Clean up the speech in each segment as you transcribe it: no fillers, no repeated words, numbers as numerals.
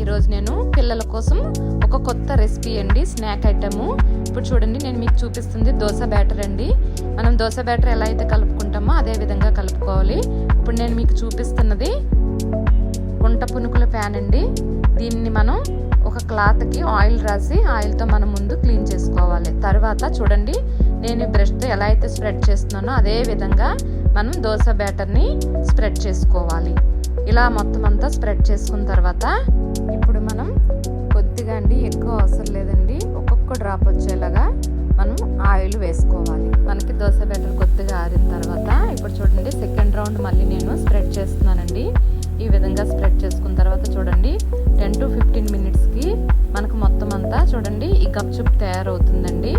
ఈరోజు నేను పిల్లల కోసం ఒక కొత్త రెసిపీ అండి, స్నాక్ ఐటము. ఇప్పుడు చూడండి, నేను మీకు చూపిస్తుంది దోశ బ్యాటర్ అండి. మనం దోశ బ్యాటర్ ఎలా అయితే కలుపుకుంటామో అదే విధంగా కలుపుకోవాలి. ఇప్పుడు నేను మీకు చూపిస్తున్నది గుంట పునుకుల ప్యాన్ అండి. దీన్ని మనం ఒక క్లాత్కి ఆయిల్ రాసి ఆయిల్తో మనం ముందు క్లీన్ చేసుకోవాలి. తర్వాత చూడండి, నేను బ్రష్తో ఎలా అయితే స్ప్రెడ్ చేస్తున్నానో అదే విధంగా మనం దోశ బ్యాటర్ని స్ప్రెడ్ చేసుకోవాలి. ఇలా మొత్తం అంతా స్ప్రెడ్ చేసుకున్న తర్వాత ఇప్పుడు మనం కొద్దిగా అండి, ఎక్కువ అవసరం లేదండి, ఒక్కొక్క డ్రాప్ వచ్చేలాగా మనం ఆయిల్ వేసుకోవాలి. మనకి దోశ బ్యాటర్ కొద్దిగా ఆరిన తర్వాత ఇప్పుడు చూడండి, సెకండ్ రౌండ్ మళ్ళీ నేను స్ప్రెడ్ చేస్తున్నానండి. ఈ విధంగా స్ప్రెడ్ చేసుకున్న తర్వాత చూడండి 10 to 15 మినిట్స్కి మనకు మొత్తం అంతా చూడండి ఈ గప్చుప్ తయారవుతుందండి.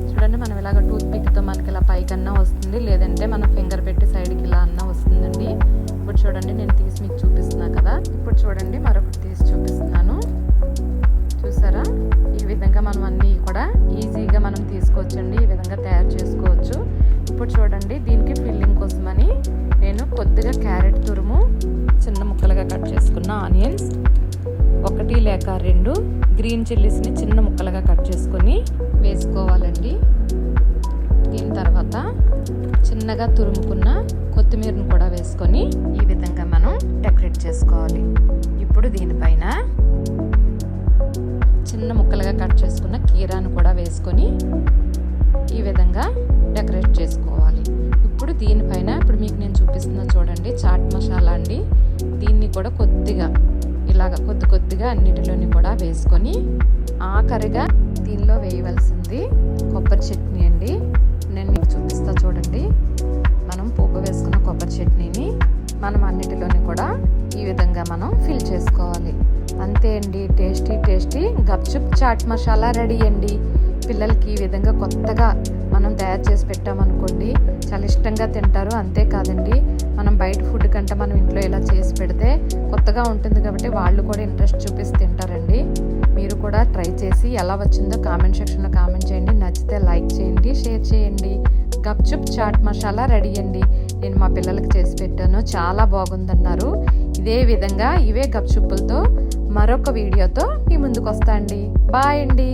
చూడండి, మనం ఇలాగ టూత్ పిక్తో మనకి ఇలా పైకన్నా వస్తుంది, లేదంటే మనం ఫింగర్ పెట్టి సైడ్కి ఇలా అన్నా వస్తుందండి. ఇప్పుడు చూడండి, నేను తీసి మీకు చూపిస్తున్నా కదా. ఇప్పుడు చూడండి, మరొకటి తీసి చూపిస్తున్నాను. చూసారా, ఈ విధంగా మనం అన్నీ కూడా ఈజీగా మనం తీసుకోవచ్చండి. ఈ విధంగా తయారు చేసుకోవచ్చు. ఇప్పుడు చూడండి, దీనికి ఫిల్లింగ్ కోసమని నేను కొద్దిగా క్యారెట్ తురుము, చిన్న ముక్కలుగా కట్ చేసుకున్న ఆనియన్స్, 1 లేక 2 గ్రీన్ చిల్లీస్ని చిన్న ముక్కలుగా కట్ చేసుకొని వేసుకోవాలండి. దీని తర్వాత చిన్నగా తురుముకున్న కొత్తిమీరను కూడా వేసుకొని ఈ విధంగా మనం డెకరేట్ చేసుకోవాలి. ఇప్పుడు దీనిపైన చిన్న ముక్కలుగా కట్ చేసుకున్న కీరాను కూడా వేసుకొని ఈ విధంగా డెకరేట్ చేసుకోవాలి. ఇప్పుడు దీనిపైన ఇప్పుడు మీకు నేను చూపిస్తున్నా చూడండి, చాట్ మసాలా అండి. దీన్ని కూడా కొద్దిగా ఇలాగ కొద్దిగా అన్నిటిలోని కూడా వేసుకొని ఆఖరిగా దీనిలో వేయవలసింది కొబ్బరి చట్నీ అండి. నేను మీకు చూపిస్తా చూడండి. మనం పోపు వేసుకున్న కొబ్బరి చట్నీని మనం అన్నిటిలోని కూడా ఈ విధంగా మనం ఫిల్ చేసుకోవాలి. అంతే అండి, టేస్టీ గప్చుప్ చాట్ మసాలా రెడీ అండి. పిల్లలకి ఈ విధంగా కొత్తగా మనం తయారు చేసి పెట్టామనుకోండి, చాలా ఇష్టంగా తింటారు. అంతేకాదండి, మనం బయట ఫుడ్ కంటే మనం ఇంట్లో ఇలా చేసి పెడితే కొత్తగా ఉంటుంది కాబట్టి వాళ్ళు కూడా ఇంట్రెస్ట్ చూపిస్తే తింటారండి. మీరు కూడా ట్రై చేసి ఎలా వచ్చిందో కామెంట్ సెక్షన్లో కామెంట్ చేయండి. నచ్చితే లైక్ చేయండి, షేర్ చేయండి. గప్చుప్ చాట్ మసాలా రెడీ అండి. నేను మా పిల్లలకి చేసి పెట్టాను, చాలా బాగుందన్నారు. ఇదే విధంగా ఇవే గప్చుప్పులతో మరొక వీడియోతో మీ ముందుకు వస్తా అండి. బాయ్ అండి.